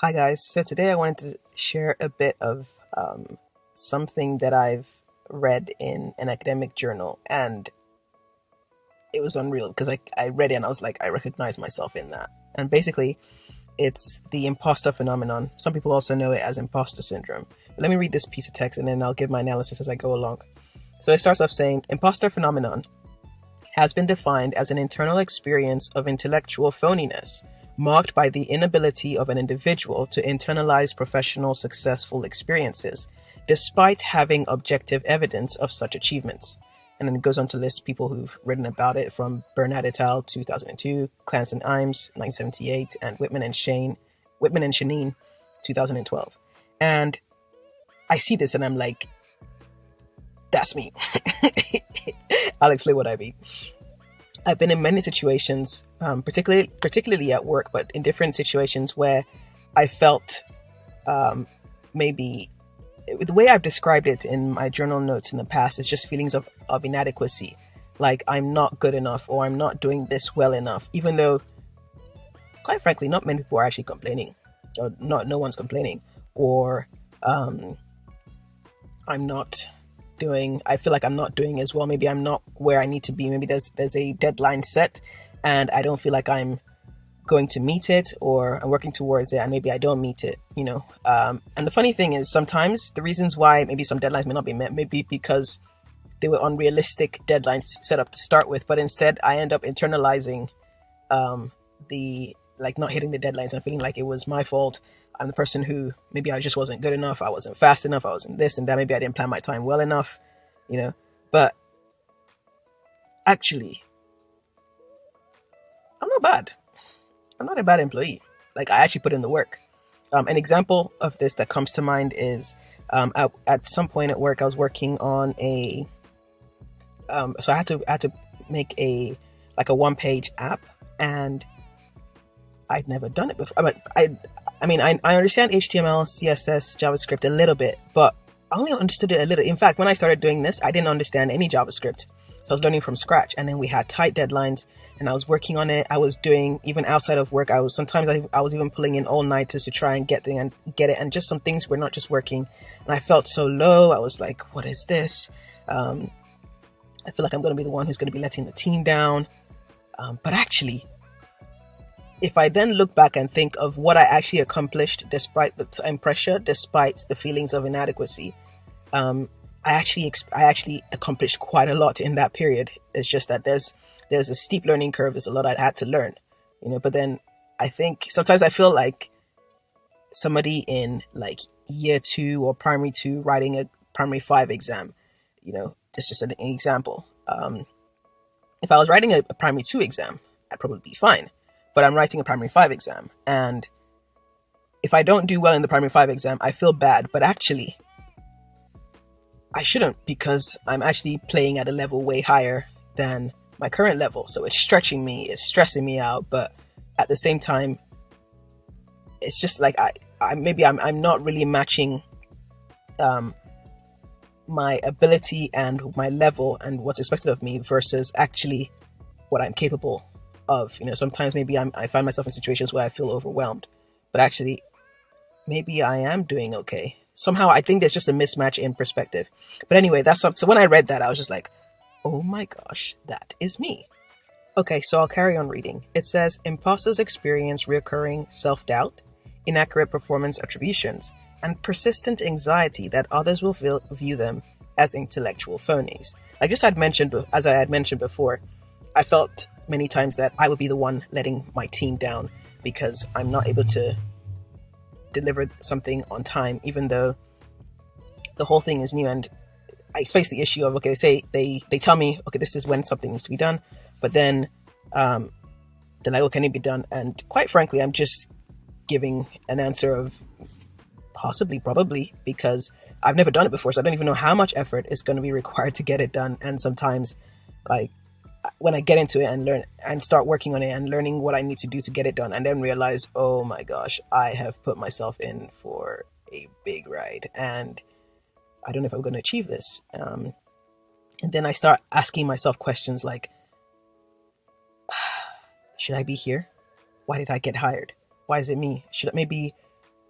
Hi guys, so today I wanted to share a bit of something that I've read in an academic journal, and it was unreal because I read it and I was like, I recognize myself in that. And basically, it's the imposter phenomenon. Some people also know it as imposter syndrome. But let me read this piece of text and then I'll give my analysis as I go along. So it starts off saying, imposter phenomenon has been defined as an internal experience of intellectual phoniness, marked by the inability of an individual to internalize professional successful experiences, despite having objective evidence of such achievements. And then it goes on to list people who've written about it, from Bernard et al. 2002, Clance and Imes 1978, and Whitman and Shanine 2012. And I see this and I'm like, that's me. I'll explain what I mean. I've been in many situations, particularly at work, but in different situations where I felt maybe the way I've described it in my journal notes in the past is just feelings of inadequacy. Like I'm not good enough or I'm not doing this well enough, even though, quite frankly, not many people are actually complaining, or no one's complaining, or I feel like I'm not doing as well. Maybe I'm not where I need to be. Maybe there's a deadline set and I don't feel like I'm going to meet it, or I'm working towards it and maybe I don't meet it, And the funny thing is, sometimes the reasons why maybe some deadlines may not be met may be because they were unrealistic deadlines set up to start with, but instead I end up internalizing the not hitting the deadlines and feeling like it was my fault. I'm the person who maybe I just wasn't good enough, I wasn't fast enough, I wasn't this and that, maybe I didn't plan my time well enough, But actually, I'm not bad. I'm not a bad employee. Like, I actually put in the work. An example of this that comes to mind is at some point at work, I was working on a so I had to make a one-page app, and I'd never done it before. I understand HTML, CSS, JavaScript a little bit, but I only understood it a little. In fact, when I started doing this, I didn't understand any JavaScript. So I was learning from scratch, and then we had tight deadlines, and I was working on it. I was doing, even outside of work, I was even pulling in all-nighters to try and get it, and just some things were not just working. And I felt so low. I was like, what is this? I feel like I'm going to be the one who's going to be letting the team down. But actually, if I then look back and think of what I actually accomplished despite the time pressure, despite the feelings of inadequacy, I actually accomplished quite a lot in that period. It's just that there's a steep learning curve. There's a lot I had to learn, But then I think sometimes I feel like somebody in like year 2 or primary 2 writing a primary 5 exam. It's just an example. If I was writing a primary 2 exam, I'd probably be fine. But I'm writing a primary 5 exam, and if I don't do well in the primary 5 exam, I feel bad. But actually, I shouldn't, because I'm actually playing at a level way higher than my current level. So it's stretching me, it's stressing me out. But at the same time, it's just like I'm not really matching my ability and my level and what's expected of me versus actually what I'm capable of. Sometimes maybe I find myself in situations where I feel overwhelmed, but actually maybe I am doing okay. Somehow I think there's just a mismatch in perspective. But anyway, so when I read that, I was just like, oh my gosh, that is me. Okay, so I'll carry on reading. It says, imposters experience reoccurring self-doubt, inaccurate performance attributions, and persistent anxiety that others will view them as intellectual phonies. As I had mentioned before, I felt many times that I would be the one letting my team down because I'm not able to deliver something on time, even though the whole thing is new. And I face the issue of, okay, they tell me, okay, this is when something needs to be done, but then they're like, oh, can it be done? And quite frankly, I'm just giving an answer of possibly, probably, because I've never done it before, so I don't even know how much effort is going to be required to get it done. And sometimes, like, when I get into it and learn and start working on it and learning what I need to do to get it done, and then realize, oh my gosh, I have put myself in for a big ride and I don't know if I'm going to achieve this. And then I start asking myself questions like, should I be here? Why did I get hired? Why is it me? Should maybe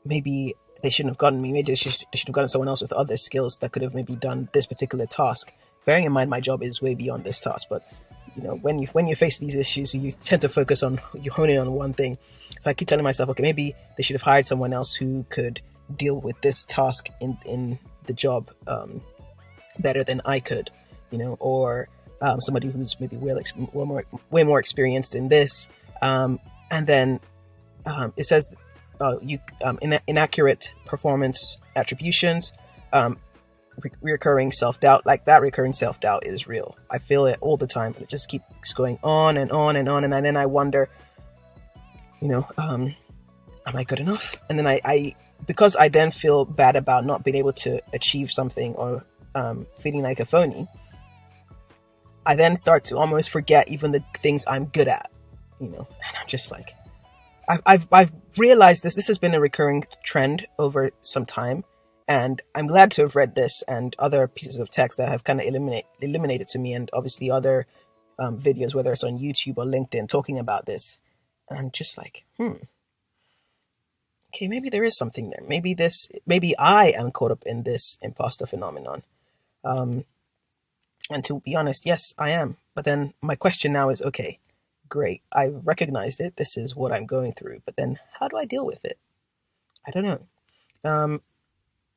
maybe they shouldn't have gotten me. Maybe they should have gotten someone else with other skills that could have maybe done this particular task. Bearing in mind, my job is way beyond this task, but when you face these issues, you tend to focus on you hone in on one thing. So I keep telling myself, okay, maybe they should have hired someone else who could deal with this task in the job better than I could, or somebody who's maybe way more experienced in this. And then it says inaccurate performance attributions, reoccurring self-doubt. Like, that recurring self-doubt is real. I feel it all the time. It just keeps going on and on and on, and then I wonder, am I good enough? And then I because I then feel bad about not being able to achieve something, or feeling like a phony, I then start to almost forget even the things I'm good at, and I'm just like, I've realized this has been a recurring trend over some time, and I'm glad to have read this and other pieces of text that have kind of illuminated to me, and obviously other videos, whether it's on YouTube or LinkedIn, talking about this. And I'm just like, okay, maybe there is something there. Maybe I am caught up in this imposter phenomenon. And to be honest, yes, I am. But then my question now is, okay, great, I've recognized it. This is what I'm going through. But then how do I deal with it? I don't know.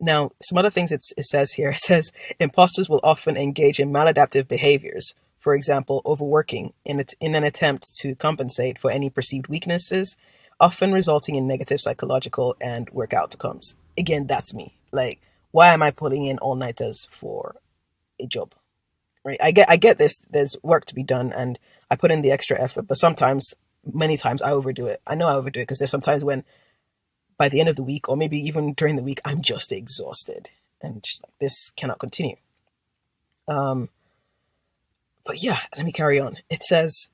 Now, some other things it says here. It says imposters will often engage in maladaptive behaviors. For example, overworking in an attempt to compensate for any perceived weaknesses, often resulting in negative psychological and work outcomes. Again, that's me. Like, why am I pulling in all-nighters for a job? Right? I get this. There's work to be done, and I put in the extra effort. But many times, I overdo it. I know I overdo it because there's sometimes when, by the end of the week, or maybe even during the week, I'm just exhausted and just like, this cannot continue. But yeah, let me carry on. It says,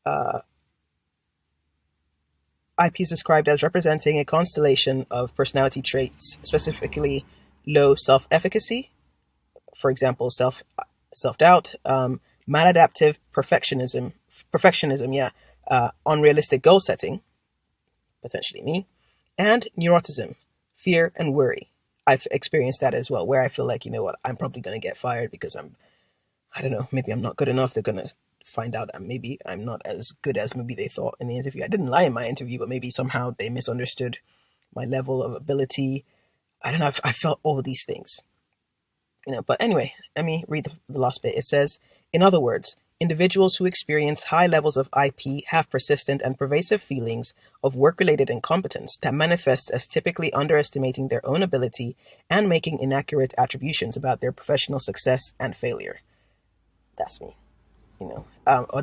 IP is described as representing a constellation of personality traits, specifically low self-efficacy, for example, self-doubt, maladaptive perfectionism, unrealistic goal setting, potentially me, and neuroticism, fear and worry. I've experienced that as well, where I feel like, I'm probably going to get fired because I don't know, maybe I'm not good enough. They're going to find out that maybe I'm not as good as maybe they thought in the interview. I didn't lie in my interview, but maybe somehow they misunderstood my level of ability. I don't know. I felt all of these things. But anyway, let me read the last bit. It says, in other words, individuals who experience high levels of IP have persistent and pervasive feelings of work-related incompetence that manifests as typically underestimating their own ability and making inaccurate attributions about their professional success and failure. That's me, or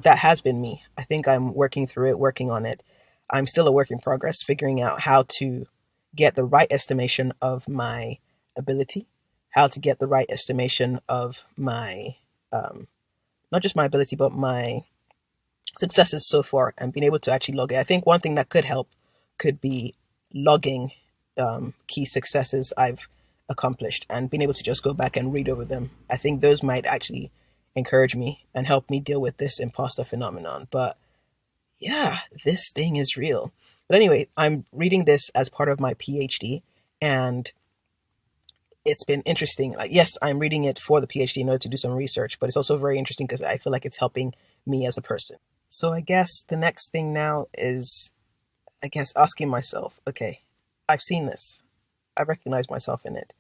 that has been me. I think I'm working through it, working on it. I'm still a work in progress, figuring out how to get the right estimation of my ability, how to get the right estimation of my, not just my ability, but my successes so far, and being able to actually log it. I think one thing that could help could be logging key successes I've accomplished and being able to just go back and read over them. I think those might actually encourage me and help me deal with this imposter phenomenon. But yeah, this thing is real. But anyway, I'm reading this as part of my PhD, and it's been interesting. Like, yes, I'm reading it for the PhD in order to do some research, but it's also very interesting because I feel like it's helping me as a person. So I guess the next thing now is, asking myself, okay, I've seen this. I recognize myself in it.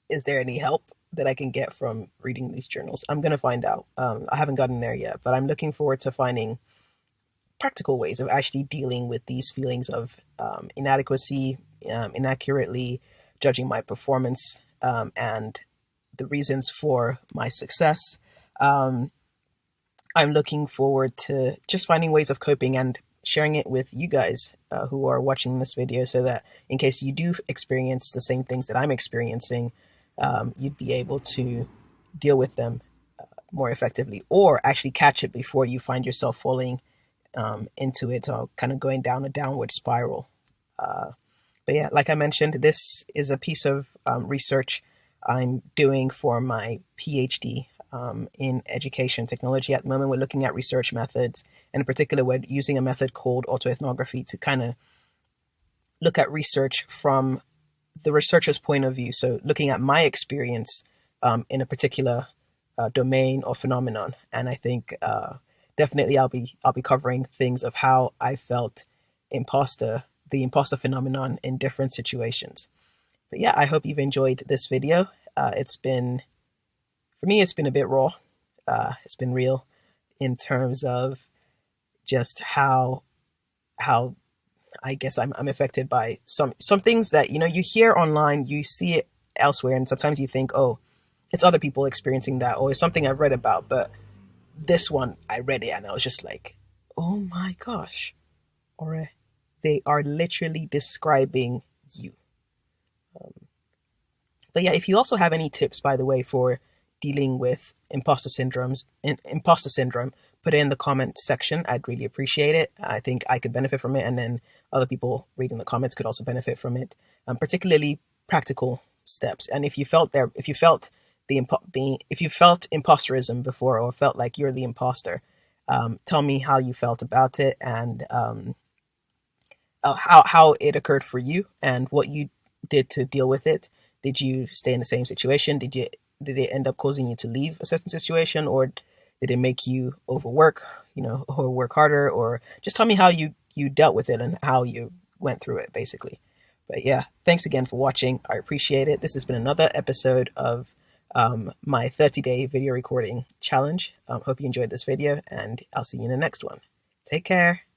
Is there any help that I can get from reading these journals? I'm going to find out. I haven't gotten there yet, but I'm looking forward to finding practical ways of actually dealing with these feelings of inadequacy, inaccurately judging my performance, and the reasons for my success. I'm looking forward to just finding ways of coping and sharing it with you guys who are watching this video, so that in case you do experience the same things that I'm experiencing, you'd be able to deal with them more effectively, or actually catch it before you find yourself falling into it, or kind of going down a downward spiral. But yeah, like I mentioned, this is a piece of research I'm doing for my PhD in education technology. At the moment, we're looking at research methods, and in particular, we're using a method called autoethnography to kind of look at research from the researcher's point of view. So looking at my experience in a particular domain or phenomenon. And I think definitely I'll be covering things of how I felt the imposter phenomenon in different situations. But yeah, I hope you've enjoyed this video. For me, it's been a bit raw. It's been real in terms of just how I guess I'm affected by some things that, you know, you hear online, you see it elsewhere, and sometimes you think, oh, it's other people experiencing that, or it's something I've read about. But this one, I read it and I was just like, oh my gosh, or they are literally describing you. But yeah, if you also have any tips, by the way, for dealing with imposter syndrome, put it in the comment section. I'd really appreciate it. I think I could benefit from it, and then other people reading the comments could also benefit from it. Particularly practical steps. And if you felt if you felt imposterism before, or felt like you're the imposter, tell me how you felt about it, and how it occurred for you and what you did to deal with it. Did you stay in the same situation? Did it end up causing you to leave a certain situation, or did it make you overwork, or work harder? Or just tell me how you dealt with it and how you went through it, basically. But yeah, thanks again for watching. I appreciate it. This has been another episode of my 30-day video recording challenge. Hope you enjoyed this video, and I'll see you in the next one. Take care.